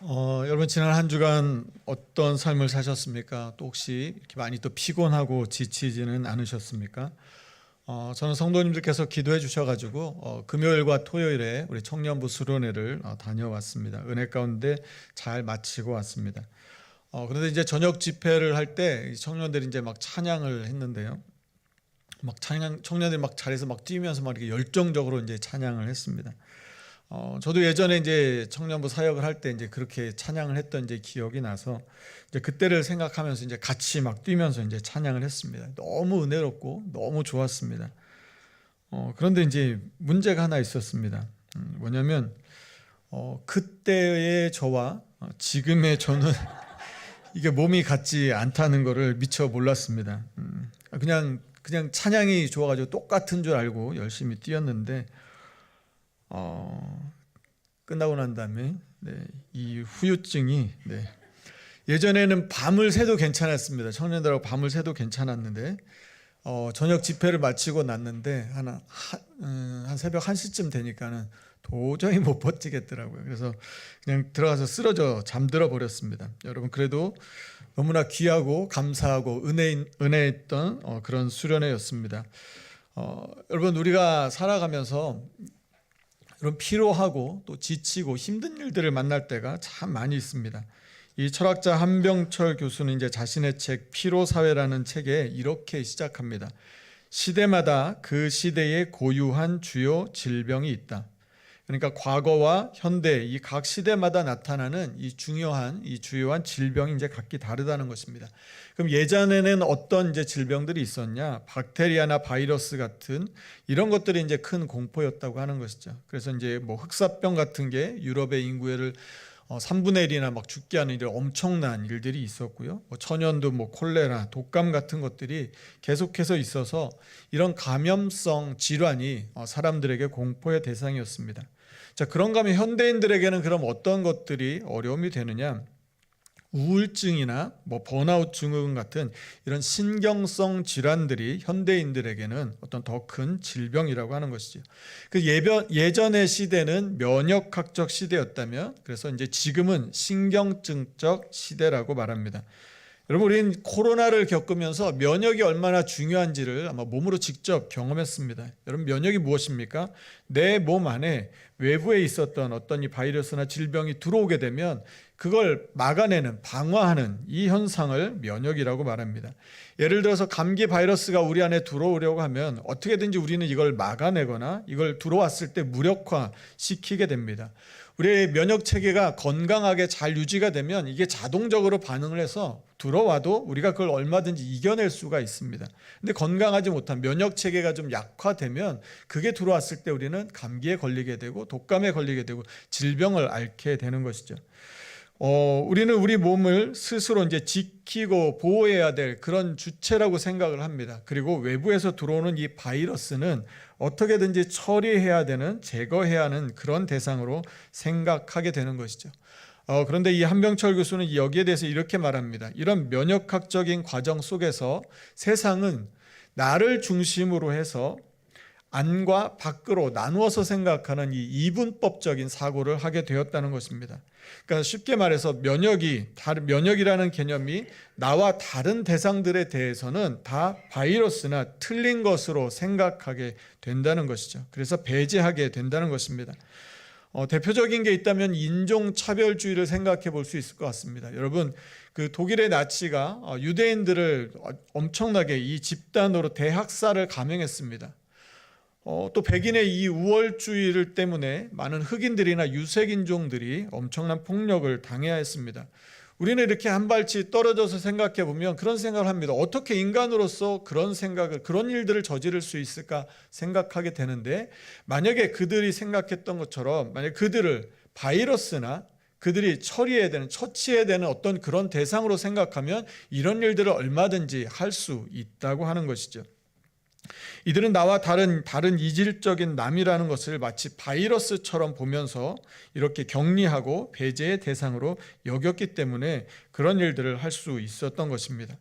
여러분 지난 한 주간 어떤 삶을 사셨습니까? 또 혹시 이렇게 많이 또 피곤하고 지치지는 않으셨습니까? 저는 성도님들께서 기도해 주셔가지고 금요일과 토요일에 우리 청년부 수련회를 다녀왔습니다. 은혜 가운데 잘 마치고 왔습니다. 그런데 이제 저녁 집회를 할 때 청년들이 이제 막 찬양을 했는데요. 막 청년들이 막 자리에서 막 뛰면서 막 이렇게 열정적으로 이제 찬양을 했습니다. 저도 예전에 이제 청년부 사역을 할 때 이제 그렇게 찬양을 했던 이제 기억이 나서 이제 그때를 생각하면서 이제 같이 막 뛰면서 이제 찬양을 했습니다. 너무 은혜롭고 너무 좋았습니다. 그런데 이제 문제가 하나 있었습니다. 뭐냐면 그때의 저와 지금의 저는 이게 몸이 같지 않다는 거를 미처 몰랐습니다. 그냥 찬양이 좋아가지고 똑같은 줄 알고 열심히 뛰었는데 끝나고 난 다음에 이 후유증이 예전에는 밤을 새도 괜찮았습니다. 청년들하고 밤을 새도 괜찮았는데 저녁 집회를 마치고 났는데 한 새벽 1시쯤 되니까는 도저히 못 버티겠더라고요. 그래서 그냥 들어가서 쓰러져 잠들어 버렸습니다. 여러분 그래도 너무나 귀하고 감사하고 은혜했던 그런 수련회였습니다. 여러분 우리가 살아가면서 이런 피로하고 또 지치고 힘든 일들을 만날 때가 참 많이 있습니다. 이 철학자 한병철 교수는 이제 자신의 책 피로사회라는 책에 이렇게 시작합니다. 시대마다 그 시대에 고유한 주요 질병이 있다. 그러니까 과거와 현대 이 각 시대마다 나타나는 이 주요한 질병이 이제 각기 다르다는 것입니다. 그럼 예전에는 어떤 이제 질병들이 있었냐? 박테리아나 바이러스 같은 이런 것들이 이제 큰 공포였다고 하는 것이죠. 그래서 이제 뭐 흑사병 같은 게 유럽의 인구를 3분의 1이나 막 죽게 하는 엄청난 일들이 있었고요. 천연두, 콜레라, 독감 같은 것들이 계속해서 있어서 이런 감염성 질환이 사람들에게 공포의 대상이었습니다. 자, 그런가 하면 현대인들에게는 그럼 어떤 것들이 어려움이 되느냐? 우울증이나 번아웃 증후군 같은 이런 신경성 질환들이 현대인들에게는 어떤 더 큰 질병이라고 하는 것이죠. 그 예전의 시대는 면역학적 시대였다면 그래서 이제 지금은 신경증적 시대라고 말합니다. 여러분 우리는 코로나를 겪으면서 면역이 얼마나 중요한지를 아마 몸으로 직접 경험했습니다. 여러분 면역이 무엇입니까? 내 몸 안에 외부에 있었던 어떤 이 바이러스나 질병이 들어오게 되면 그걸 막아내는 방어하는 이 현상을 면역이라고 말합니다. 예를 들어서 감기 바이러스가 우리 안에 들어오려고 하면 어떻게든지 우리는 이걸 막아내거나 이걸 들어왔을 때 무력화시키게 됩니다. 우리의 면역 체계가 건강하게 잘 유지가 되면 이게 자동적으로 반응을 해서 들어와도 우리가 그걸 얼마든지 이겨낼 수가 있습니다. 근데 건강하지 못한 면역 체계가 좀 약화되면 그게 들어왔을 때 우리는 감기에 걸리게 되고 독감에 걸리게 되고 질병을 앓게 되는 것이죠. 우리는 우리 몸을 스스로 이제 지키고 보호해야 될 그런 주체라고 생각을 합니다. 그리고 외부에서 들어오는 이 바이러스는 어떻게든지 처리해야 되는, 제거해야 하는 그런 대상으로 생각하게 되는 것이죠. 그런데 이 한병철 교수는 여기에 대해서 이렇게 말합니다. 이런 면역학적인 과정 속에서 세상은 나를 중심으로 해서 안과 밖으로 나누어서 생각하는 이 이분법적인 사고를 하게 되었다는 것입니다. 그러니까 쉽게 말해서 면역이라는 개념이 나와 다른 대상들에 대해서는 다 바이러스나 틀린 것으로 생각하게 된다는 것이죠. 그래서 배제하게 된다는 것입니다. 대표적인 게 있다면 인종차별주의를 생각해 볼 수 있을 것 같습니다. 여러분, 그 독일의 나치가 유대인들을 엄청나게 이 집단으로 대학살을 감행했습니다. 또 백인의 이 우월주의를 때문에 많은 흑인들이나 유색인종들이 엄청난 폭력을 당해야 했습니다. 우리는 이렇게 한 발치 떨어져서 생각해 보면 그런 생각을 합니다. 어떻게 인간으로서 그런 일들을 저지를 수 있을까 생각하게 되는데 만약에 그들이 생각했던 것처럼 만약 그들을 바이러스나 그들이 처치해야 되는 어떤 그런 대상으로 생각하면 이런 일들을 얼마든지 할 수 있다고 하는 것이죠. 이들은 나와 다른 이질적인 남이라는 것을 마치 바이러스처럼 보면서 이렇게 격리하고 배제의 대상으로 여겼기 때문에 그런 일들을 할 수 있었던 것입니다.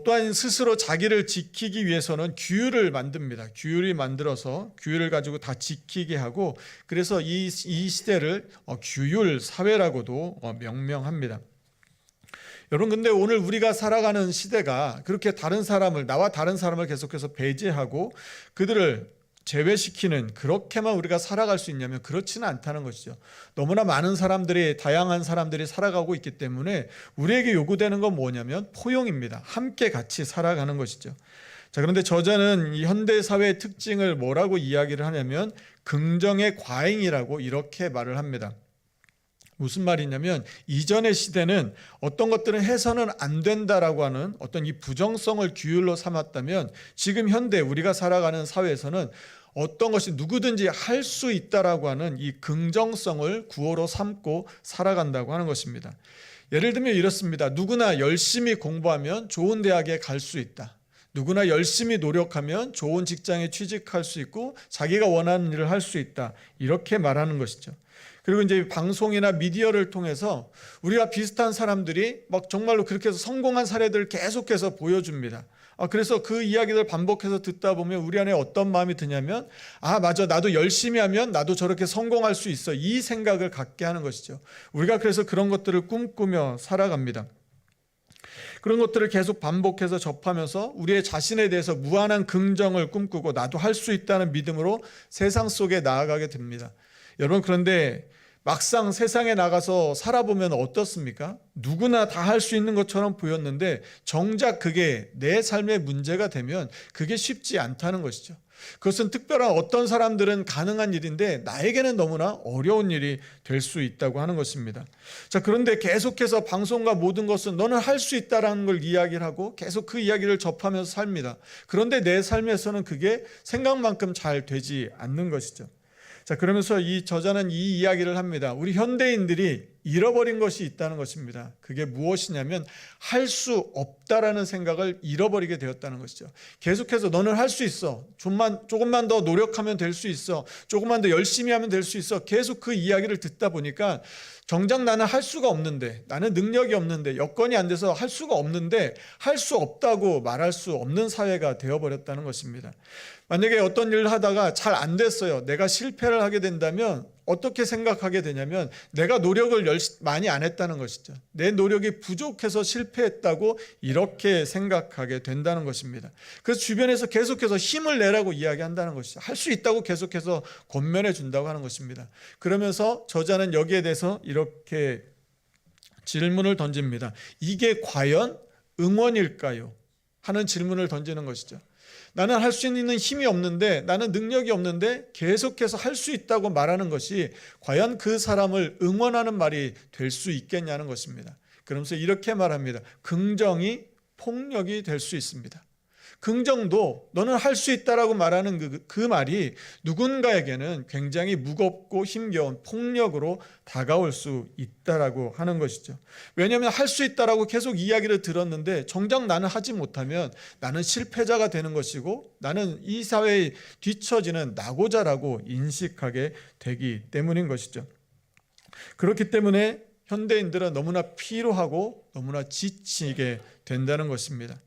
또한 스스로 자기를 지키기 위해서는 규율을 만듭니다. 규율이 만들어서 규율을 가지고 다 지키게 하고, 그래서 이 시대를 규율 사회라고도 명명합니다. 여러분, 근데 오늘 우리가 살아가는 시대가 그렇게 나와 다른 사람을 계속해서 배제하고 그들을 제외시키는, 그렇게만 우리가 살아갈 수 있냐면 그렇지는 않다는 것이죠. 너무나 많은 사람들이, 다양한 사람들이 살아가고 있기 때문에 우리에게 요구되는 건 뭐냐면 포용입니다. 함께 같이 살아가는 것이죠. 자, 그런데 저자는 이 현대 사회의 특징을 뭐라고 이야기를 하냐면 긍정의 과잉이라고 이렇게 말을 합니다. 무슨 말이냐면 이전의 시대는 어떤 것들은 해서는 안 된다라고 하는 어떤 이 부정성을 규율로 삼았다면, 지금 현대 우리가 살아가는 사회에서는 어떤 것이 누구든지 할 수 있다라고 하는 이 긍정성을 구호로 삼고 살아간다고 하는 것입니다. 예를 들면 이렇습니다. 누구나 열심히 공부하면 좋은 대학에 갈 수 있다. 누구나 열심히 노력하면 좋은 직장에 취직할 수 있고 자기가 원하는 일을 할 수 있다. 이렇게 말하는 것이죠. 그리고 이제 방송이나 미디어를 통해서 우리가 비슷한 사람들이 막 정말로 그렇게 해서 성공한 사례들을 계속해서 보여줍니다. 그래서 그 이야기를 반복해서 듣다 보면 우리 안에 어떤 마음이 드냐면, 맞아, 나도 열심히 하면 나도 저렇게 성공할 수 있어, 이 생각을 갖게 하는 것이죠. 우리가 그래서 그런 것들을 꿈꾸며 살아갑니다. 그런 것들을 계속 반복해서 접하면서 우리의 자신에 대해서 무한한 긍정을 꿈꾸고 나도 할 수 있다는 믿음으로 세상 속에 나아가게 됩니다. 여러분, 그런데 막상 세상에 나가서 살아보면 어떻습니까? 누구나 다 할 수 있는 것처럼 보였는데 정작 그게 내 삶의 문제가 되면 그게 쉽지 않다는 것이죠. 그것은 특별한 어떤 사람들은 가능한 일인데 나에게는 너무나 어려운 일이 될 수 있다고 하는 것입니다. 자, 그런데 계속해서 방송과 모든 것은 너는 할 수 있다라는 걸 이야기를 하고 계속 그 이야기를 접하면서 삽니다. 그런데 내 삶에서는 그게 생각만큼 잘 되지 않는 것이죠. 자, 그러면서 이 저자는 이 이야기를 합니다. 우리 현대인들이 잃어버린 것이 있다는 것입니다. 그게 무엇이냐면 할 수 없다라는 생각을 잃어버리게 되었다는 것이죠. 계속해서 너는 할 수 있어, 조금만 더 노력하면 될 수 있어, 조금만 더 열심히 하면 될 수 있어, 계속 그 이야기를 듣다 보니까 정작 나는 할 수가 없는데, 나는 능력이 없는데, 여건이 안 돼서 할 수가 없는데 할 수 없다고 말할 수 없는 사회가 되어버렸다는 것입니다. 만약에 어떤 일을 하다가 잘 안 됐어요. 내가 실패를 하게 된다면 어떻게 생각하게 되냐면 내가 노력을 많이 안 했다는 것이죠. 내 노력이 부족해서 실패했다고 이렇게 생각하게 된다는 것입니다. 그래서 주변에서 계속해서 힘을 내라고 이야기한다는 것이죠. 할 수 있다고 계속해서 권면해 준다고 하는 것입니다. 그러면서 저자는 여기에 대해서 이렇게 질문을 던집니다. 이게 과연 응원일까요? 하는 질문을 던지는 것이죠. 나는 할 수 있는 힘이 없는데, 나는 능력이 없는데 계속해서 할 수 있다고 말하는 것이 과연 그 사람을 응원하는 말이 될 수 있겠냐는 것입니다. 그러면서 이렇게 말합니다. 긍정이 폭력이 될 수 있습니다. 긍정도 너는 할 수 있다라고 말하는 그 말이 누군가에게는 굉장히 무겁고 힘겨운 폭력으로 다가올 수 있다라고 하는 것이죠. 왜냐하면 할 수 있다라고 계속 이야기를 들었는데 정작 나는 하지 못하면 나는 실패자가 되는 것이고 나는 이 사회에 뒤처지는 낙오자라고 인식하게 되기 때문인 것이죠. 그렇기 때문에 현대인들은 너무나 피로하고 너무나 지치게 된다는 것입니다.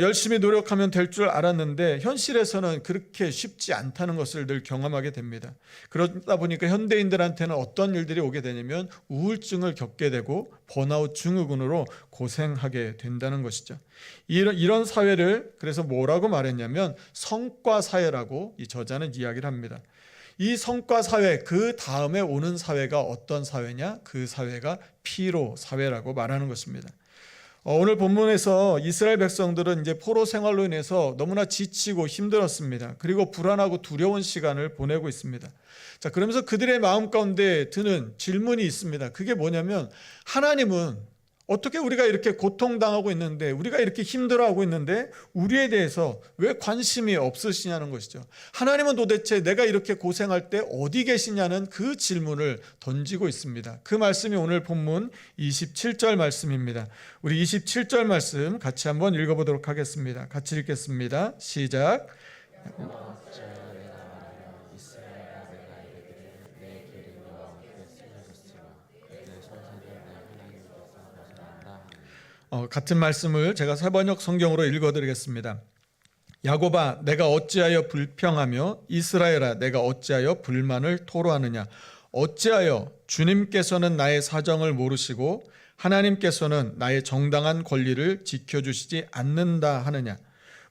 열심히 노력하면 될 줄 알았는데 현실에서는 그렇게 쉽지 않다는 것을 늘 경험하게 됩니다. 그러다 보니까 현대인들한테는 어떤 일들이 오게 되냐면 우울증을 겪게 되고 번아웃 증후군으로 고생하게 된다는 것이죠. 이런 사회를 그래서 뭐라고 말했냐면 성과 사회라고 이 저자는 이야기를 합니다. 이 성과 사회, 그 다음에 오는 사회가 어떤 사회냐? 그 사회가 피로 사회라고 말하는 것입니다. 오늘 본문에서 이스라엘 백성들은 이제 포로 생활로 인해서 너무나 지치고 힘들었습니다. 그리고 불안하고 두려운 시간을 보내고 있습니다. 자, 그러면서 그들의 마음 가운데 드는 질문이 있습니다. 그게 뭐냐면 하나님은 어떻게 우리가 이렇게 고통당하고 있는데, 우리가 이렇게 힘들어하고 있는데 우리에 대해서 왜 관심이 없으시냐는 것이죠. 하나님은 도대체 내가 이렇게 고생할 때 어디 계시냐는 그 질문을 던지고 있습니다. 그 말씀이 오늘 본문 27절 말씀입니다. 우리 27절 말씀 같이 한번 읽어보도록 하겠습니다. 같이 읽겠습니다. 시작. 같은 말씀을 제가 새번역 성경으로 읽어드리겠습니다. 야곱아 내가 어찌하여 불평하며 이스라엘아 내가 어찌하여 불만을 토로하느냐. 어찌하여 주님께서는 나의 사정을 모르시고 하나님께서는 나의 정당한 권리를 지켜주시지 않는다 하느냐.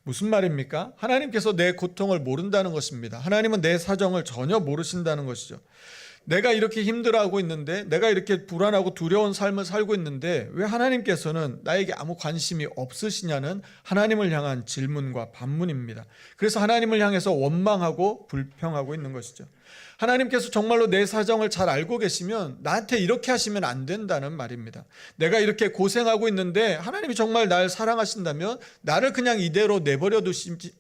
무슨 말입니까? 하나님께서 내 고통을 모른다는 것입니다. 하나님은 내 사정을 전혀 모르신다는 것이죠. 내가 이렇게 힘들어하고 있는데, 내가 이렇게 불안하고 두려운 삶을 살고 있는데 왜 하나님께서는 나에게 아무 관심이 없으시냐는 하나님을 향한 질문과 반문입니다. 그래서 하나님을 향해서 원망하고 불평하고 있는 것이죠. 하나님께서 정말로 내 사정을 잘 알고 계시면 나한테 이렇게 하시면 안 된다는 말입니다. 내가 이렇게 고생하고 있는데 하나님이 정말 날 사랑하신다면 나를 그냥 이대로 내버려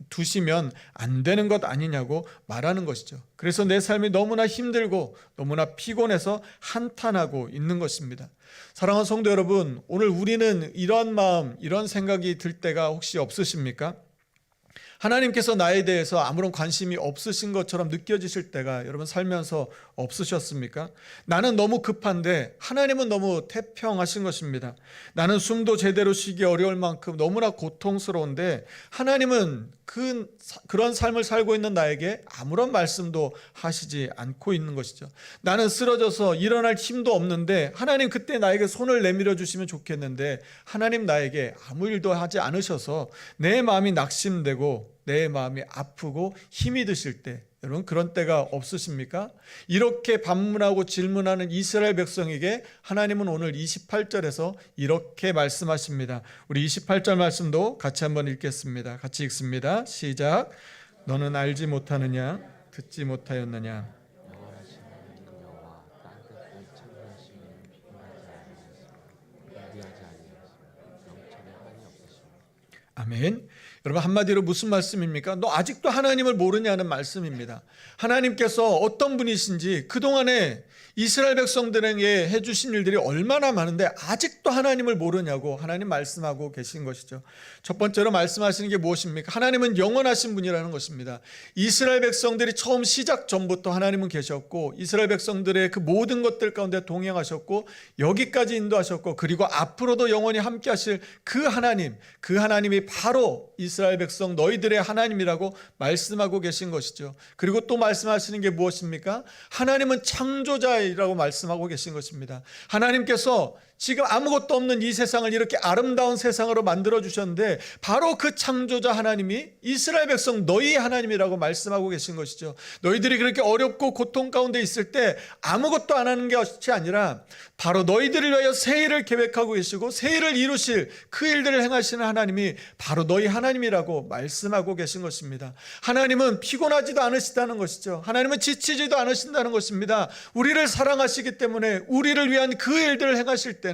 두시면 안 되는 것 아니냐고 말하는 것이죠. 그래서 내 삶이 너무나 힘들고 너무나 피곤해서 한탄하고 있는 것입니다. 사랑하는 성도 여러분, 오늘 우리는 이런 마음, 이런 생각이 들 때가 혹시 없으십니까? 하나님께서 나에 대해서 아무런 관심이 없으신 것처럼 느껴지실 때가 여러분 살면서 없으셨습니까? 나는 너무 급한데 하나님은 너무 태평하신 것입니다. 나는 숨도 제대로 쉬기 어려울 만큼 너무나 고통스러운데 하나님은 그런 삶을 살고 있는 나에게 아무런 말씀도 하시지 않고 있는 것이죠. 나는 쓰러져서 일어날 힘도 없는데 하나님 그때 나에게 손을 내밀어 주시면 좋겠는데 하나님 나에게 아무 일도 하지 않으셔서 내 마음이 낙심되고 내 마음이 아프고 힘이 드실 때, 여러분 그런 때가 없으십니까? 이렇게 반문하고 질문하는 이스라엘 백성에게 하나님은 오늘 28절에서 이렇게 말씀하십니다. 우리 28절 말씀도 같이 한번 읽겠습니다. 같이 읽습니다. 시작. 너는 알지 못하느냐? 듣지 못하였느냐? 아멘. 여러분 한마디로 무슨 말씀입니까? 너 아직도 하나님을 모르냐는 말씀입니다. 하나님께서 어떤 분이신지 그동안에 이스라엘 백성들에게 해주신 일들이 얼마나 많은데 아직도 하나님을 모르냐고 하나님 말씀하고 계신 것이죠. 첫 번째로 말씀하시는 게 무엇입니까? 하나님은 영원하신 분이라는 것입니다. 이스라엘 백성들이 처음 시작 전부터 하나님은 계셨고 이스라엘 백성들의 그 모든 것들 가운데 동행하셨고 여기까지 인도하셨고 그리고 앞으로도 영원히 함께 하실 그 하나님이 바로 이스라엘 백성 너희들의 하나님이라고 말씀하고 계신 것이죠. 그리고 또 말씀하시는 게 무엇입니까? 하나님은 창조자이라고 말씀하고 계신 것입니다. 하나님께서 지금 아무것도 없는 이 세상을 이렇게 아름다운 세상으로 만들어 주셨는데 바로 그 창조자 하나님이 이스라엘 백성 너희 하나님이라고 말씀하고 계신 것이죠. 너희들이 그렇게 어렵고 고통 가운데 있을 때 아무것도 안 하는 것이 아니라 바로 너희들을 위하여 새 일을 계획하고 계시고 새 일을 이루실 그 일들을 행하시는 하나님이 바로 너희 하나님이라고 말씀하고 계신 것입니다. 하나님은 피곤하지도 않으시다는 것이죠. 하나님은 지치지도 않으신다는 것입니다. 우리를 사랑하시기 때문에 우리를 위한 그 일들을 행하실 때는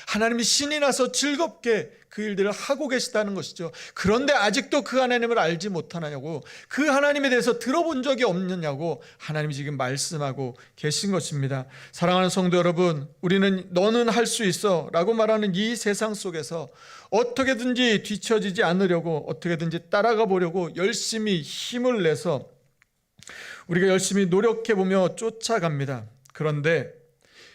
하나님이 신이 나서 즐겁게 그 일들을 하고 계시다는 것이죠. 그런데 아직도 그 하나님을 알지 못하냐고, 그 하나님에 대해서 들어본 적이 없느냐고 하나님이 지금 말씀하고 계신 것입니다. 사랑하는 성도 여러분, 우리는 너는 할 수 있어 라고 말하는 이 세상 속에서 어떻게든지 뒤처지지 않으려고 어떻게든지 따라가 보려고 열심히 힘을 내서 우리가 열심히 노력해보며 쫓아갑니다. 그런데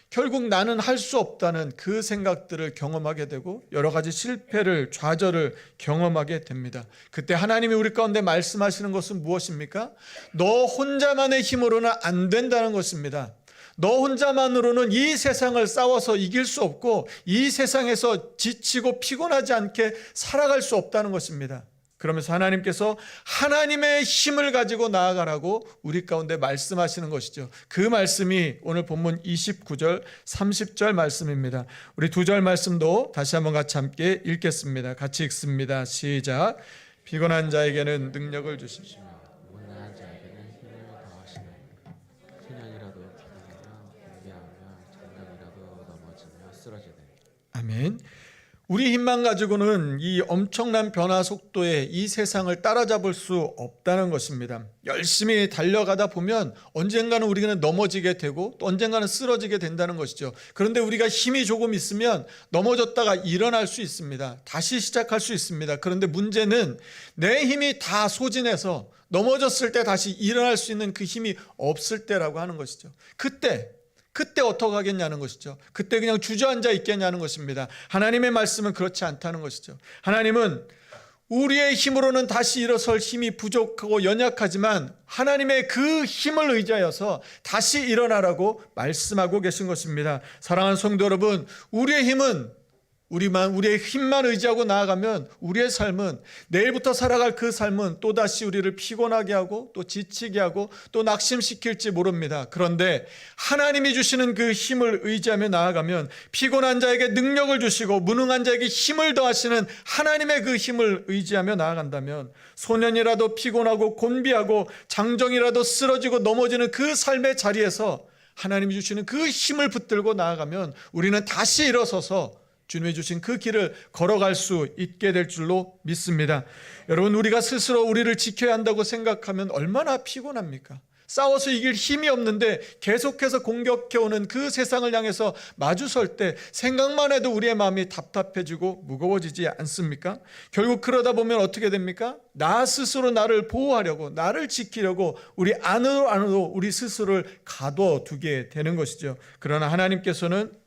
결국 나는 할 수 없다는 그 생각들을 경험하게 되고 여러 가지 실패를, 좌절을 경험하게 됩니다. 그때 하나님이 우리 가운데 말씀하시는 것은 무엇입니까? 너 혼자만의 힘으로는 안 된다는 것입니다. 너 혼자만으로는 이 세상을 싸워서 이길 수 없고 이 세상에서 지치고 피곤하지 않게 살아갈 수 없다는 것입니다. 그러면서 하나님께서 하나님의 힘을 가지고 나아가라고 우리 가운데 말씀하시는 것이죠. 그 말씀이 오늘 본문 29절, 30절 말씀입니다. 우리 두 절 말씀도 다시 한번 같이 함께 읽겠습니다. 같이 읽습니다. 시작. 피곤한 자에게는 능력을 주시며 무능한 자에게는 힘을 더하시네. 그냥이라도 피곤하며 분비하며 잠깐이라도 넘어지며 쓰러지네. 아멘. 우리 힘만 가지고는 이 엄청난 변화 속도에 이 세상을 따라잡을 수 없다는 것입니다. 열심히 달려가다 보면 언젠가는 우리는 넘어지게 되고 또 언젠가는 쓰러지게 된다는 것이죠. 그런데 우리가 힘이 조금 있으면 넘어졌다가 일어날 수 있습니다. 다시 시작할 수 있습니다. 그런데 문제는 내 힘이 다 소진해서 넘어졌을 때 다시 일어날 수 있는 그 힘이 없을 때라고 하는 것이죠. 그때 그때 어떻게 하겠냐는 것이죠. 그때 그냥 주저앉아 있겠냐는 것입니다. 하나님의 말씀은 그렇지 않다는 것이죠. 하나님은 우리의 힘으로는 다시 일어설 힘이 부족하고 연약하지만 하나님의 그 힘을 의지하여서 다시 일어나라고 말씀하고 계신 것입니다. 사랑하는 성도 여러분, 우리의 힘은 우리의 힘만 의지하고 나아가면 우리의 삶은, 내일부터 살아갈 그 삶은 또다시 우리를 피곤하게 하고 또 지치게 하고 또 낙심시킬지 모릅니다. 그런데 하나님이 주시는 그 힘을 의지하며 나아가면 피곤한 자에게 능력을 주시고 무능한 자에게 힘을 더하시는 하나님의 그 힘을 의지하며 나아간다면 소년이라도 피곤하고 곤비하고 장정이라도 쓰러지고 넘어지는 그 삶의 자리에서 하나님이 주시는 그 힘을 붙들고 나아가면 우리는 다시 일어서서 주님이 주신 그 길을 걸어갈 수 있게 될 줄로 믿습니다. 여러분, 우리가 스스로 우리를 지켜야 한다고 생각하면 얼마나 피곤합니까? 싸워서 이길 힘이 없는데 계속해서 공격해오는 그 세상을 향해서 마주설 때 생각만 해도 우리의 마음이 답답해지고 무거워지지 않습니까? 결국 그러다 보면 어떻게 됩니까? 나 스스로 나를 보호하려고, 나를 지키려고 우리 안으로 우리 스스로를 가둬두게 되는 것이죠. 그러나 하나님께서는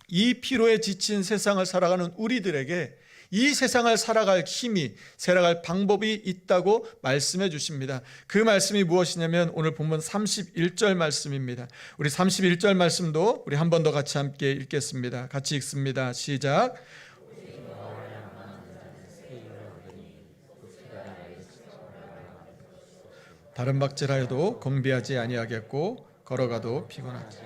이 피로에 지친 세상을 살아가는 우리들에게 이 세상을 살아갈 힘이, 살아갈 방법이 있다고 말씀해 주십니다. 그 말씀이 무엇이냐면 오늘 본문 31절 말씀입니다. 우리 31절 말씀도 우리 한 번 더 같이 함께 읽겠습니다. 같이 읽습니다. 시작. 다른 박질하여도 건비하지 아니하겠고 걸어가도 피곤하지.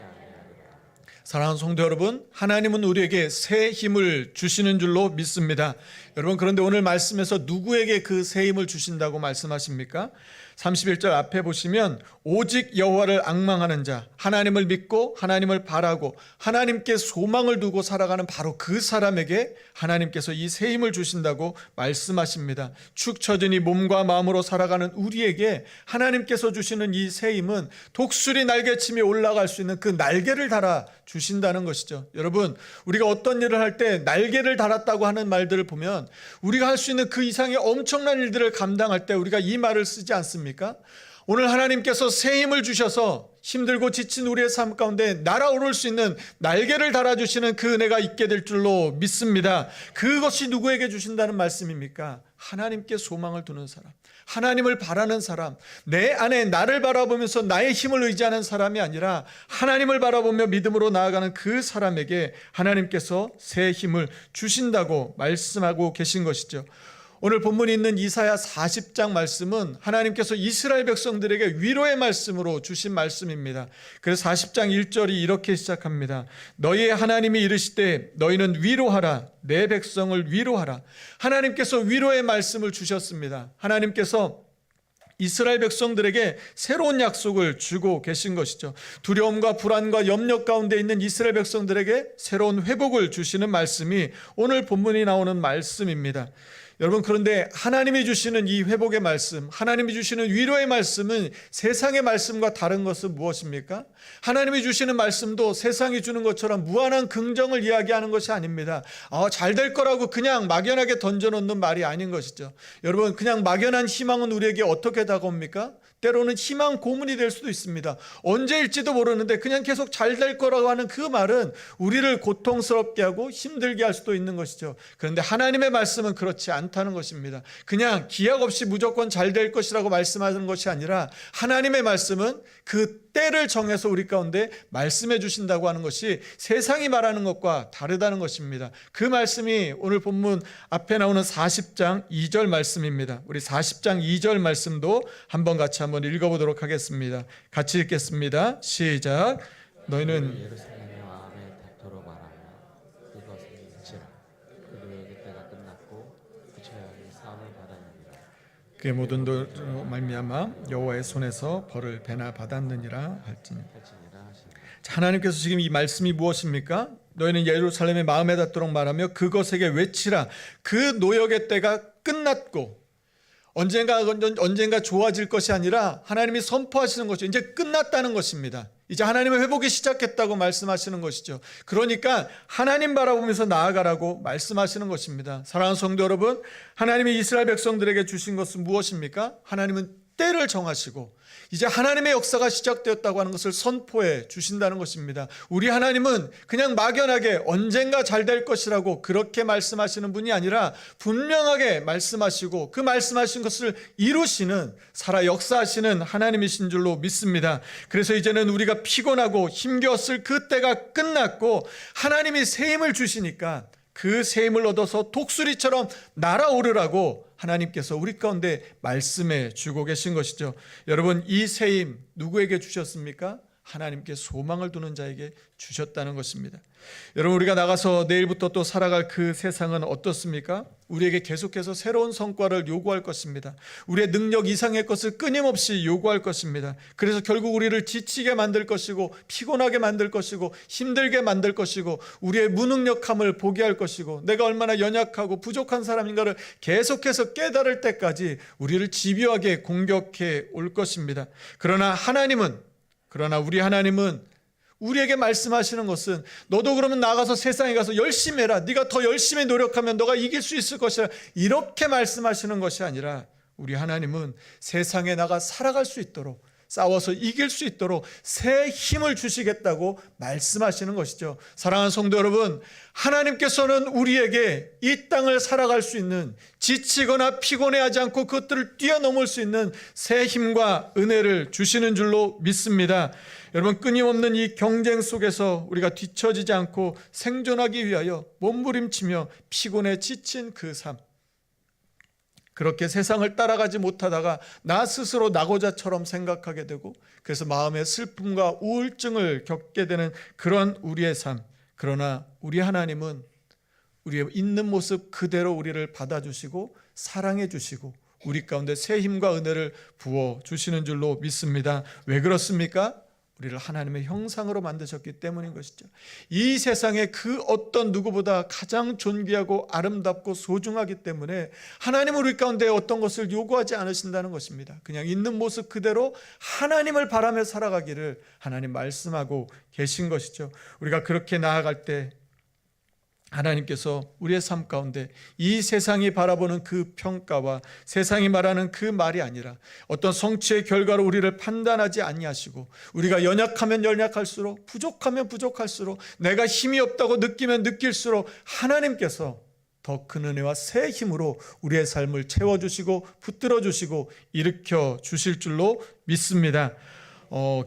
사랑하는 성도 여러분, 하나님은 우리에게 새 힘을 주시는 줄로 믿습니다. 여러분, 그런데 오늘 말씀에서 누구에게 그 새 힘을 주신다고 말씀하십니까? 31절 앞에 보시면 오직 여호와를 앙망하는 자, 하나님을 믿고 하나님을 바라고 하나님께 소망을 두고 살아가는 바로 그 사람에게 하나님께서 이 새 힘을 주신다고 말씀하십니다. 축 처진 이 몸과 마음으로 살아가는 우리에게 하나님께서 주시는 이 새 힘은 독수리 날개침이 올라갈 수 있는 그 날개를 달아 주신다는 것이죠. 여러분, 우리가 어떤 일을 할 때 날개를 달았다고 하는 말들을 보면 우리가 할 수 있는 그 이상의 엄청난 일들을 감당할 때 우리가 이 말을 쓰지 않습니까? 오늘 하나님께서 새 힘을 주셔서 힘들고 지친 우리의 삶 가운데 날아오를 수 있는 날개를 달아주시는 그 은혜가 있게 될 줄로 믿습니다. 그것이 누구에게 주신다는 말씀입니까? 하나님께 소망을 두는 사람, 하나님을 바라는 사람, 내 안에 나를 바라보면서 나의 힘을 의지하는 사람이 아니라 하나님을 바라보며 믿음으로 나아가는 그 사람에게 하나님께서 새 힘을 주신다고 말씀하고 계신 것이죠. 오늘 본문에 있는 이사야 40장 말씀은 하나님께서 이스라엘 백성들에게 위로의 말씀으로 주신 말씀입니다. 그래서 40장 1절이 이렇게 시작합니다. 너희의 하나님이 이르시되 너희는 위로하라, 내 백성을 위로하라. 하나님께서 위로의 말씀을 주셨습니다. 하나님께서 이스라엘 백성들에게 새로운 약속을 주고 계신 것이죠. 두려움과 불안과 염려 가운데 있는 이스라엘 백성들에게 새로운 회복을 주시는 말씀이 오늘 본문이 나오는 말씀입니다. 여러분, 그런데 하나님이 주시는 이 회복의 말씀, 하나님이 주시는 위로의 말씀은 세상의 말씀과 다른 것은 무엇입니까? 하나님이 주시는 말씀도 세상이 주는 것처럼 무한한 긍정을 이야기하는 것이 아닙니다. 잘 될 거라고 그냥 막연하게 던져놓는 말이 아닌 것이죠. 여러분, 그냥 막연한 희망은 우리에게 어떻게 다가옵니까? 때로는 희망 고문이 될 수도 있습니다. 언제일지도 모르는데 그냥 계속 잘 될 거라고 하는 그 말은 우리를 고통스럽게 하고 힘들게 할 수도 있는 것이죠. 그런데 하나님의 말씀은 그렇지 않다는 것입니다. 그냥 기약 없이 무조건 잘 될 것이라고 말씀하는 것이 아니라 하나님의 말씀은 그 때를 정해서 우리 가운데 말씀해 주신다고 하는 것이 세상이 말하는 것과 다르다는 것입니다. 그 말씀이 오늘 본문 앞에 나오는 40장 2절 말씀입니다. 우리 40장 2절 말씀도 한번 같이 한번 읽어보도록 하겠습니다. 같이 읽겠습니다. 시작. 너희는 예루살렘의 마음에 닥도록 말하며 이것을 잊으라. 그들에게 때가 끝났고 그 죄악이 사함을 받았느니라. 그의 모든 도로 말미암아 여호와의 손에서 벌을 배나 받았느니라 할지니. 자, 하나님께서 지금 이 말씀이 무엇입니까? 너희는 예루살렘의 마음에 닿도록 말하며 그것에게 외치라. 그 노역의 때가 끝났고 언젠가 좋아질 것이 아니라 하나님이 선포하시는 것이 이제 끝났다는 것입니다. 이제 하나님의 회복이 시작했다고 말씀하시는 것이죠. 그러니까 하나님 바라보면서 나아가라고 말씀하시는 것입니다. 사랑하는 성도 여러분, 하나님이 이스라엘 백성들에게 주신 것은 무엇입니까? 하나님은 때를 정하시고 이제 하나님의 역사가 시작되었다고 하는 것을 선포해 주신다는 것입니다. 우리 하나님은 그냥 막연하게 언젠가 잘 될 것이라고 그렇게 말씀하시는 분이 아니라 분명하게 말씀하시고 그 말씀하신 것을 이루시는 살아 역사하시는 하나님이신 줄로 믿습니다. 그래서 이제는 우리가 피곤하고 힘겨웠을 그 때가 끝났고 하나님이 새 힘을 주시니까 그 새 힘을 얻어서 독수리처럼 날아오르라고 하나님께서 우리 가운데 말씀해 주고 계신 것이죠. 여러분, 이 새 힘 누구에게 주셨습니까? 하나님께 소망을 두는 자에게 주셨다는 것입니다. 여러분, 우리가 나가서 내일부터 또 살아갈 그 세상은 어떻습니까? 우리에게 계속해서 새로운 성과를 요구할 것입니다. 우리의 능력 이상의 것을 끊임없이 요구할 것입니다. 그래서 결국 우리를 지치게 만들 것이고 피곤하게 만들 것이고 힘들게 만들 것이고 우리의 무능력함을 보게 할 것이고 내가 얼마나 연약하고 부족한 사람인가를 계속해서 깨달을 때까지 우리를 집요하게 공격해 올 것입니다. 그러나 우리 하나님은 우리에게 말씀하시는 것은 너도 그러면 나가서 세상에 가서 열심히 해라. 네가 더 열심히 노력하면 너가 이길 수 있을 것이라. 이렇게 말씀하시는 것이 아니라 우리 하나님은 세상에 나가 살아갈 수 있도록 싸워서 이길 수 있도록 새 힘을 주시겠다고 말씀하시는 것이죠. 사랑하는 성도 여러분, 하나님께서는 우리에게 이 땅을 살아갈 수 있는 지치거나 피곤해하지 않고 그것들을 뛰어넘을 수 있는 새 힘과 은혜를 주시는 줄로 믿습니다. 여러분, 끊임없는 이 경쟁 속에서 우리가 뒤처지지 않고 생존하기 위하여 몸부림치며 피곤해 지친 그 삶, 그렇게 세상을 따라가지 못하다가 나 스스로 나고자처럼 생각하게 되고 그래서 마음의 슬픔과 우울증을 겪게 되는 그런 우리의 삶. 그러나 우리 하나님은 우리의 있는 모습 그대로 우리를 받아주시고 사랑해 주시고 우리 가운데 새 힘과 은혜를 부어주시는 줄로 믿습니다. 왜 그렇습니까? 우리를 하나님의 형상으로 만드셨기 때문인 것이죠. 이 세상에 그 어떤 누구보다 가장 존귀하고 아름답고 소중하기 때문에 하나님은 우리 가운데 어떤 것을 요구하지 않으신다는 것입니다. 그냥 있는 모습 그대로 하나님을 바라며 살아가기를 하나님 말씀하고 계신 것이죠. 우리가 그렇게 나아갈 때 하나님께서 우리의 삶 가운데 이 세상이 바라보는 그 평가와 세상이 말하는 그 말이 아니라 어떤 성취의 결과로 우리를 판단하지 아니하시고 우리가 연약하면 연약할수록 부족하면 부족할수록 내가 힘이 없다고 느끼면 느낄수록 하나님께서 더 큰 은혜와 새 힘으로 우리의 삶을 채워주시고 붙들어주시고 일으켜 주실 줄로 믿습니다.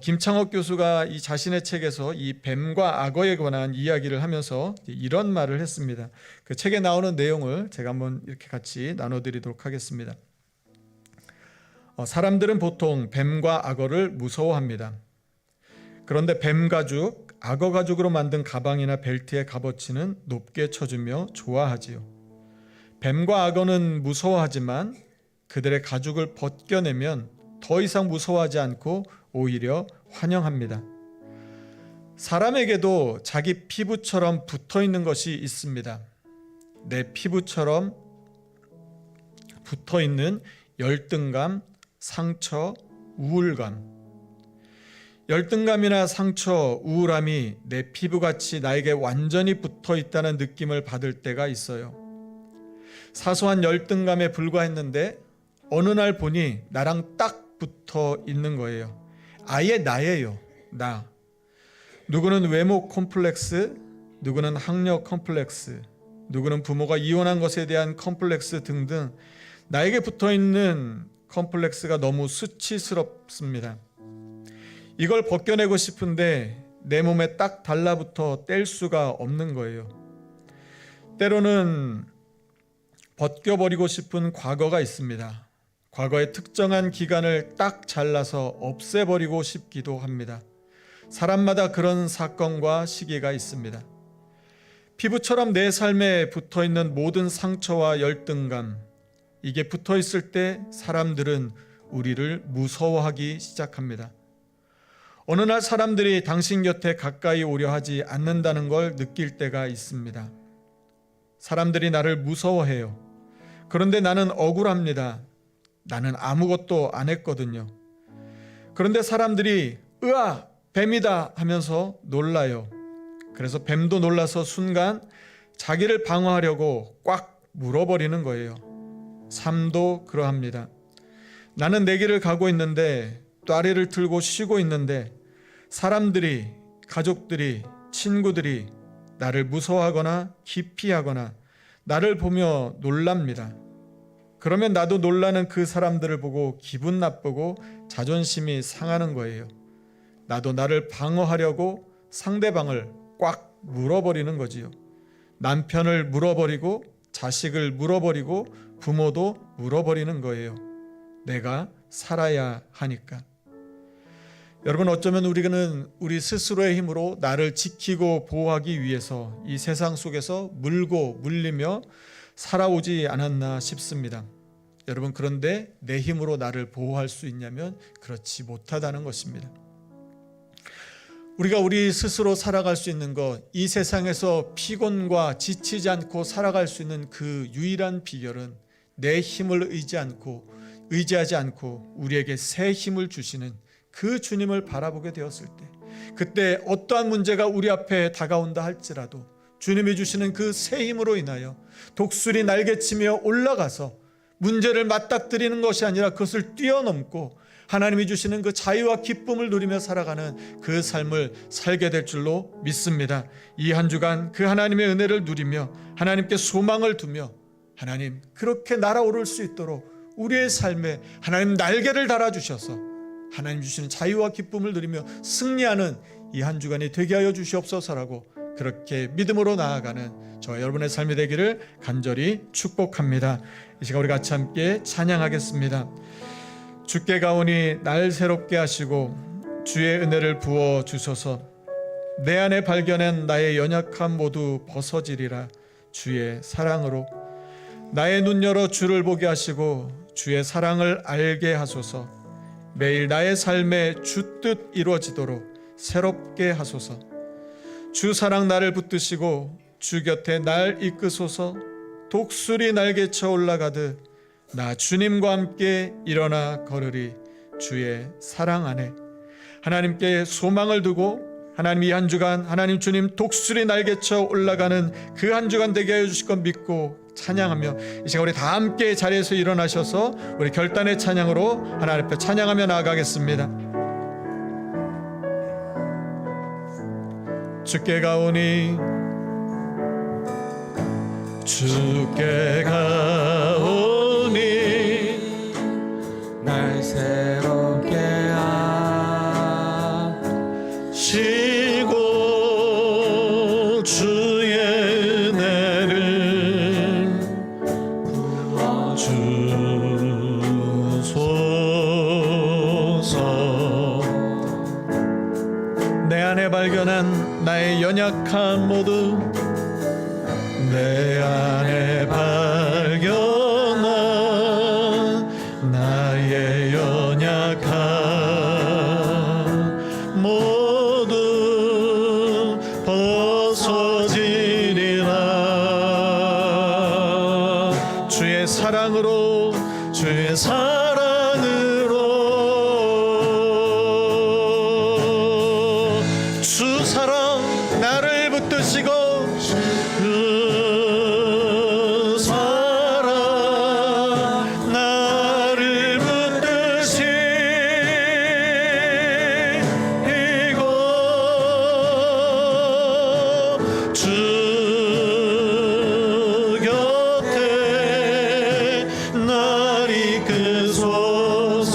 김창옥 교수가 이 자신의 책에서 이 뱀과 악어에 관한 이야기를 하면서 이런 말을 했습니다. 그 책에 나오는 내용을 제가 한번 이렇게 같이 나눠드리도록 하겠습니다. 사람들은 보통 뱀과 악어를 무서워합니다. 그런데 뱀 가죽, 악어 가죽으로 만든 가방이나 벨트의 값어치는 높게 쳐주며 좋아하지요. 뱀과 악어는 무서워하지만 그들의 가죽을 벗겨내면 더 이상 무서워하지 않고 오히려 환영합니다. 사람에게도 자기 피부처럼 붙어있는 것이 있습니다. 내 피부처럼 붙어있는 열등감, 상처, 우울감. 열등감이나 상처, 우울함이 내 피부같이 나에게 완전히 붙어있다는 느낌을 받을 때가 있어요. 사소한 열등감에 불과했는데 어느 날 보니 나랑 딱 붙어 있는 거예요. 아예 나예요. 나. 누구는 외모 컴플렉스, 누구는 학력 컴플렉스, 누구는 부모가 이혼한 것에 대한 컴플렉스 등등 나에게 붙어있는 컴플렉스가 너무 수치스럽습니다. 이걸 벗겨내고 싶은데 내 몸에 딱 달라붙어 뗄 수가 없는 거예요. 때로는 벗겨버리고 싶은 과거가 있습니다. 과거의 특정한 기간을 딱 잘라서 없애버리고 싶기도 합니다. 사람마다 그런 사건과 시기가 있습니다. 피부처럼 내 삶에 붙어있는 모든 상처와 열등감, 이게 붙어있을 때 사람들은 우리를 무서워하기 시작합니다. 어느 날 사람들이 당신 곁에 가까이 오려 하지 않는다는 걸 느낄 때가 있습니다. 사람들이 나를 무서워해요. 그런데 나는 억울합니다. 나는 아무것도 안 했거든요. 그런데 사람들이 으아! 뱀이다 하면서 놀라요. 그래서 뱀도 놀라서 순간 자기를 방어하려고 꽉 물어버리는 거예요. 삶도 그러합니다. 나는 내 길을 가고 있는데 뙬리를 틀고 쉬고 있는데 사람들이, 가족들이, 친구들이 나를 무서워하거나 기피하거나 나를 보며 놀랍니다. 그러면 나도 놀라는 그 사람들을 보고 기분 나쁘고 자존심이 상하는 거예요. 나도 나를 방어하려고 상대방을 꽉 물어버리는 거지요. 남편을 물어버리고 자식을 물어버리고 부모도 물어버리는 거예요. 내가 살아야 하니까. 여러분, 어쩌면 우리는 우리 스스로의 힘으로 나를 지키고 보호하기 위해서 이 세상 속에서 물고 물리며 살아오지 않았나 싶습니다. 여러분, 그런데 내 힘으로 나를 보호할 수 있냐면 그렇지 못하다는 것입니다. 우리가 우리 스스로 살아갈 수 있는 것, 이 세상에서 피곤과 지치지 않고 살아갈 수 있는 그 유일한 비결은 내 힘을 의지하지 않고 우리에게 새 힘을 주시는 그 주님을 바라보게 되었을 때, 그때 어떠한 문제가 우리 앞에 다가온다 할지라도 주님이 주시는 그 새 힘으로 인하여 독수리 날개치며 올라가서 문제를 맞닥뜨리는 것이 아니라 그것을 뛰어넘고 하나님이 주시는 그 자유와 기쁨을 누리며 살아가는 그 삶을 살게 될 줄로 믿습니다. 이 한 주간 그 하나님의 은혜를 누리며 하나님께 소망을 두며 하나님 그렇게 날아오를 수 있도록 우리의 삶에 하나님 날개를 달아주셔서 하나님 주시는 자유와 기쁨을 누리며 승리하는 이 한 주간이 되게 하여 주시옵소서라고 그렇게 믿음으로 나아가는 저 여러분의 삶이 되기를 간절히 축복합니다. 이 시간 우리 같이 함께 찬양하겠습니다. 주께 가오니 날 새롭게 하시고 주의 은혜를 부어 주소서. 내 안에 발견한 나의 연약함 모두 벗어지리라. 주의 사랑으로 나의 눈 열어 주를 보게 하시고 주의 사랑을 알게 하소서. 매일 나의 삶에 주 뜻 이루어지도록 새롭게 하소서. 주 사랑 나를 붙드시고 주 곁에 날 이끄소서. 독수리 날개쳐 올라가듯 나 주님과 함께 일어나 걸으리. 주의 사랑 안에 하나님께 소망을 두고 하나님 이 한 주간 하나님 주님 독수리 날개쳐 올라가는 그 한 주간 되게 하여 주실 것 믿고 찬양하며 이 시간 우리 다 함께 자리에서 일어나셔서 우리 결단의 찬양으로 하나님 앞에 찬양하며 나아가겠습니다. 주께 가오니 주께 가오니 날 새롭게 하시고 주의 은혜를 부어주소서. 내 안에 발견한 나의 연약함 모두 내 안에 발견한 나의 연약함 모두 벗어지리라. 주의 사랑으로 주의 사랑으로 주 사랑 나를 붙드시고 그 사랑 나를 붙드시고 주 곁에 날 이끄소서.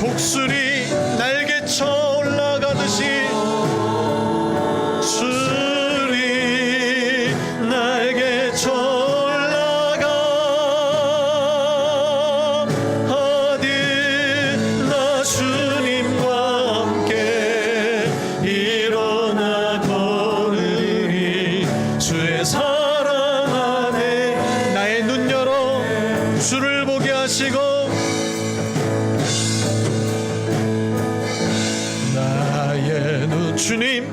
독수리 날개쳐 올라가듯이 주리 날개쳐 올라가 어디 나 주님과 함께 일어나 걸으리. 주의 사랑 안에 나의 눈 열어 주를 보게 하시고 나의 눈 주님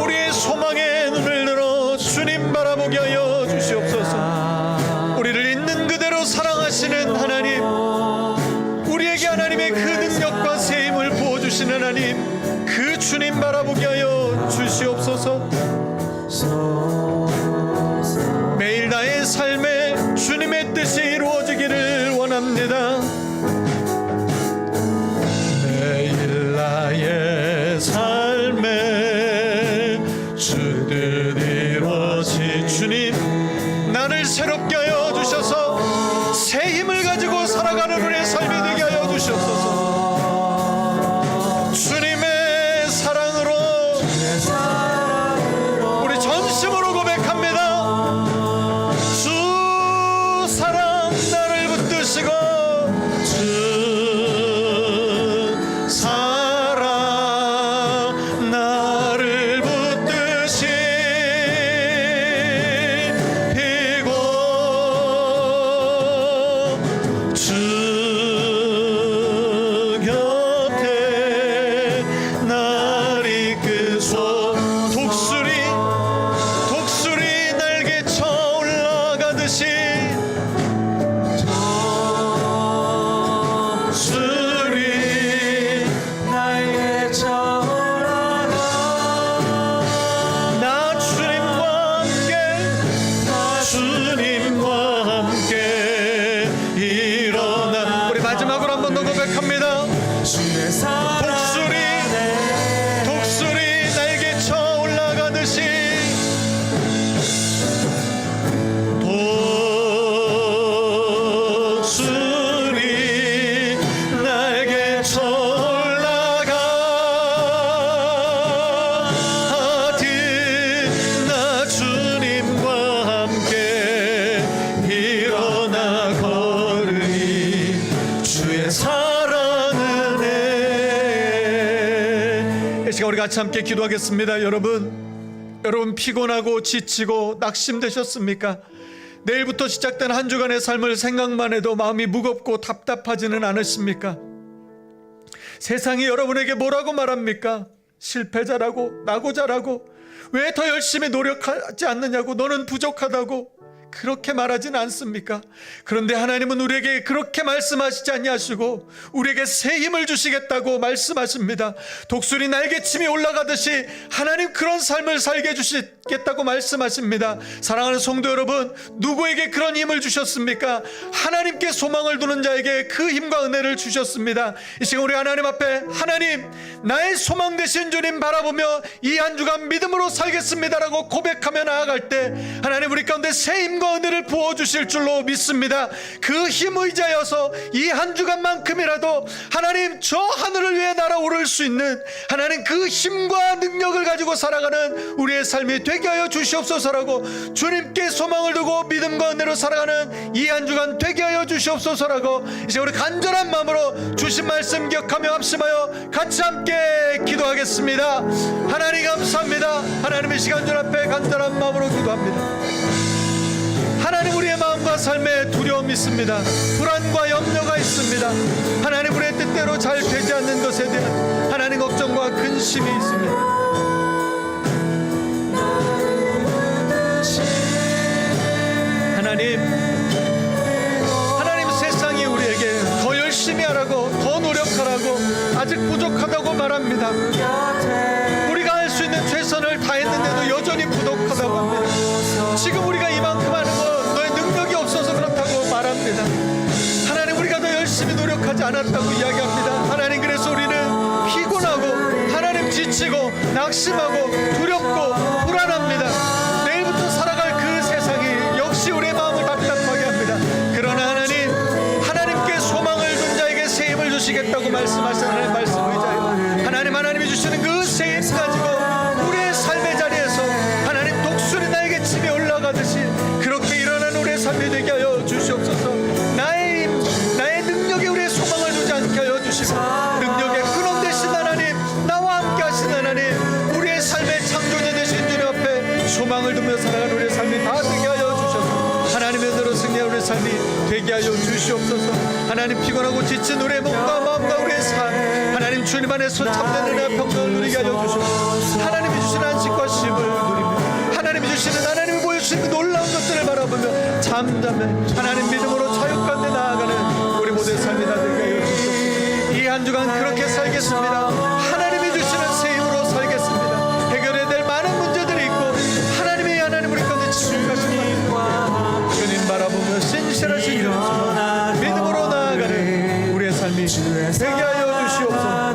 우리의 소망의 눈을 들어 주님 바라보게 하여 주시옵소서. 우리를 있는 그대로 사랑하시는 하나님, 우리에게 하나님의 그 능력과 새 힘을 부어주시는 하나님, 그 주님 바라보게 하여 주시옵소서. 매일 나의 삶에 주님의 뜻이 내 삶에 주 뜻 이루어지. 주님, 나를 새롭게 하여 주셔서 새 힘을 가지고 살아가는 우리의 삶이 되게 하여 주시옵소서. 주님의 사랑으로 우리 전심으로 고백합니다. 주 사랑 나를 붙드시고, 주 사랑 나를 붙드시고, 주 곁에 날 이끄소. 독수리 날개쳐 올라가듯이, 독수리 날개쳐 올라가. 나 주님과 함께 일어나. 우리 마지막으로 한 번 더 고백합니다. 독수리 날개쳐 올라가듯이, 독수리 날개쳐 올라가듯 나 주님과 함께 일어나 걸으리. 주의 사랑은 이 시간 우리 같이 함께 기도하겠습니다. 여러분 피곤하고 지치고 낙심되셨습니까? 내일부터 시작된 한 주간의 삶을 생각만 해도 마음이 무겁고 답답하지는 않으십니까? 세상이 여러분에게 뭐라고 말합니까? 실패자라고, 낙오자라고, 왜 더 열심히 노력하지 않느냐고, 너는 부족하다고 그렇게 말하진 않습니까? 그런데 하나님은 우리에게 그렇게 말씀하시지 아니하시고 우리에게 새 힘을 주시겠다고 말씀하십니다. 독수리 날개침이 올라가듯이 하나님 그런 삶을 살게 해주시겠다고 말씀하십니다. 사랑하는 성도 여러분, 누구에게 그런 힘을 주셨습니까? 하나님께 소망을 두는 자에게 그 힘과 은혜를 주셨습니다. 이 시간 우리 하나님 앞에, 하나님 나의 소망 되신 주님 바라보며 이 한 주간 믿음으로 살겠습니다라고 고백하며 나아갈 때 하나님 우리 가운데 새 힘과 은혜를 부어주실 줄로 믿습니다. 그 힘 의지하여서 이 한 주간만큼이라도 하나님 저 하늘을 위해 날아오를 수 있는 하나님 그 힘과 능력을 가지고 살아가는 우리의 삶이 되게 하여 주시옵소서라고, 주님께 소망을 두고 믿음과 은혜로 살아가는 이 한 주간 되게 하여 주시옵소서라고, 이제 우리 간절한 마음으로 주신 말씀 기억하며 합심하여 같이 함께 기도하겠습니다. 하나님 감사합니다. 하나님의 시간 줄 앞에 간절한 마음으로 기도합니다. 하나님 우리의 마음과 삶에 두려움이 있습니다. 불안과 염려가 있습니다. 하나님 우리의 뜻대로 잘 되지 않는 것에 대한 하나님 걱정과 근심이 있습니다. 하나님 세상이 우리에게 더 열심히 하라고, 더 노력하라고, 아직 부족하다고 말합니다. 우리가 할 수 있는 최선을 다했는데도 여전히 부족하다고 합니다. 지금 우리가 이만큼 하는 건 너의 능력이 없어서 그렇다고 말합니다. 하나님 우리가 더 열심히 노력하지 않았다고 이야기합니다. 하나님 그래서 우리는 피곤하고 하나님 지치고 낙심하고 두렵고 불안합니다. 내일부터 살아갈 그 세상이 역시 우리의 마음을 답답하게 합니다. 그러나 하나님께 소망을 둔 자에게 새 힘을 주시겠다고 말씀하신 하나님 말씀 의지하여 하나님이 주시는 그 새 힘 가지고 우리의 삶의 자리에서 하나님 독수리 날개침이 올라가듯이 그렇게 일어나는 우리의 삶이 되게 하여 주시옵소서. 나의 능력에 우리의 소망을 두지 않게 하여 주시고, 능력의 근원 되신 하나님, 나와 함께 하신 하나님, 우리의 삶의 창조자 되신 주님 앞에 소망을 두며 살아가는 우리의 삶이 다 되게 하여 주셔서 하나님의 은혜로 승리하는 우리의 삶이 되게 하여 주시옵소서. 하나님 피곤하고 지친 우리의 몸과 마음과 우리의 삶, 하나님 주님 안에서 참된 은혜와 평강을 누리게 하여 주시옵소서. 하나님이 주시는 안식과 쉼을 누리며 하나님이 주시는, 하나님이 보여주시는 그 놀라운 것들을 바라보며 잠잠해 하나님 믿음으로 자유 가운데 나아가는 우리 모두의 삶이 다 되게 하여 주시옵소서. 이 한 주간 그렇게 살겠습니다. 하나님이 주시는 새 힘으로 살겠습니다. 해결해야 될 많은 문제들이 있고 하나님 우리 가운데 지속하신 말씀 주님 바라보며 신실하신 주님 믿음으로 나아가는 우리의 삶이 되게 하여 주시옵소서.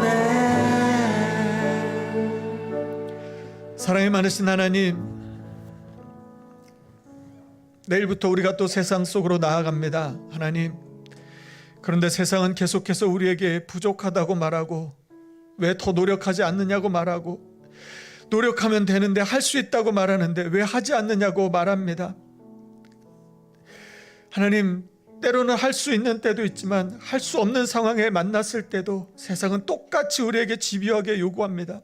사랑이 많으신 하나님, 내일부터 우리가 또 세상 속으로 나아갑니다. 하나님, 그런데 세상은 계속해서 우리에게 부족하다고 말하고, 왜 더 노력하지 않느냐고 말하고, 노력하면 되는데 할 수 있다고 말하는데 왜 하지 않느냐고 말합니다. 하나님, 때로는 할 수 있는 때도 있지만 할 수 없는 상황에 만났을 때도 세상은 똑같이 우리에게 집요하게 요구합니다.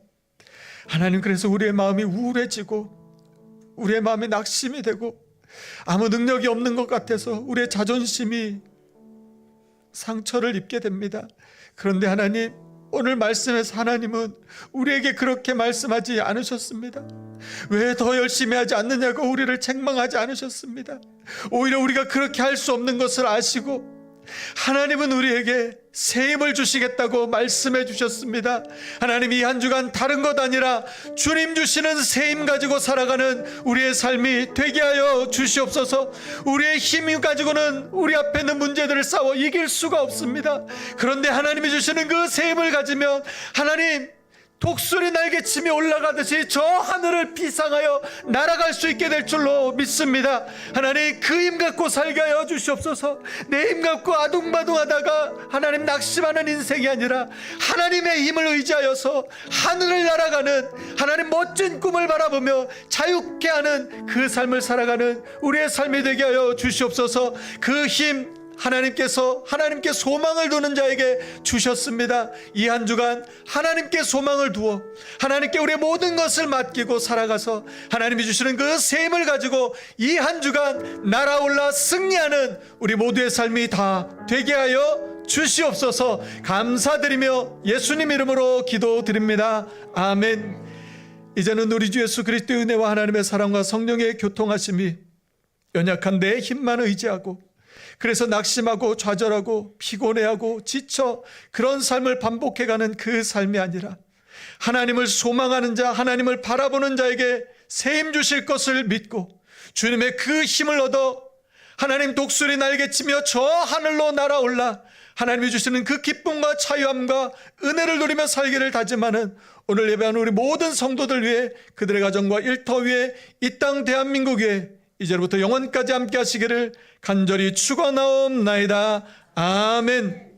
하나님, 그래서 우리의 마음이 우울해지고 우리의 마음이 낙심이 되고 아무 능력이 없는 것 같아서 우리의 자존심이 상처를 입게 됩니다. 그런데 하나님, 오늘 말씀에서 하나님은 우리에게 그렇게 말씀하지 않으셨습니다. 왜 더 열심히 하지 않느냐고 우리를 책망하지 않으셨습니다. 오히려 우리가 그렇게 할 수 없는 것을 아시고 하나님은 우리에게 새 힘을 주시겠다고 말씀해 주셨습니다. 하나님, 이 한 주간 다른 것 아니라 주님 주시는 새 힘 가지고 살아가는 우리의 삶이 되게 하여 주시옵소서. 우리의 힘 가지고는 우리 앞에 있는 문제들을 싸워 이길 수가 없습니다. 그런데 하나님이 주시는 그 새 힘을 가지면 하나님, 독수리 날개침이 올라가듯이 저 하늘을 비상하여 날아갈 수 있게 될 줄로 믿습니다. 하나님, 그 힘 갖고 살게 하여 주시옵소서. 내 힘 갖고 아둥바둥하다가 하나님 낙심하는 인생이 아니라 하나님의 힘을 의지하여서 하늘을 날아가는, 하나님 멋진 꿈을 바라보며 자유케 하는 그 삶을 살아가는 우리의 삶이 되게 하여 주시옵소서. 그 힘 하나님께서 하나님께 소망을 두는 자에게 주셨습니다. 이 한 주간 하나님께 소망을 두어 하나님께 우리의 모든 것을 맡기고 살아가서 하나님이 주시는 그 새 힘을 가지고 이 한 주간 날아올라 승리하는 우리 모두의 삶이 다 되게 하여 주시옵소서. 감사드리며 예수님 이름으로 기도드립니다. 아멘. 이제는 우리 주 예수 그리스도의 은혜와 하나님의 사랑과 성령의 교통하심이 연약한 내 힘만 의지하고, 그래서 낙심하고 좌절하고 피곤해하고 지쳐 그런 삶을 반복해가는 그 삶이 아니라 하나님을 소망하는 자, 하나님을 바라보는 자에게 새 힘 주실 것을 믿고 주님의 그 힘을 얻어 하나님 독수리 날개치며 저 하늘로 날아올라 하나님이 주시는 그 기쁨과 자유함과 은혜를 누리며 살기를 다짐하는 오늘 예배하는 우리 모든 성도들 위해, 그들의 가정과 일터 위에, 이 땅 대한민국 위에 이제부터 영원까지 함께 하시기를 간절히 축원하옵나이다. 아멘.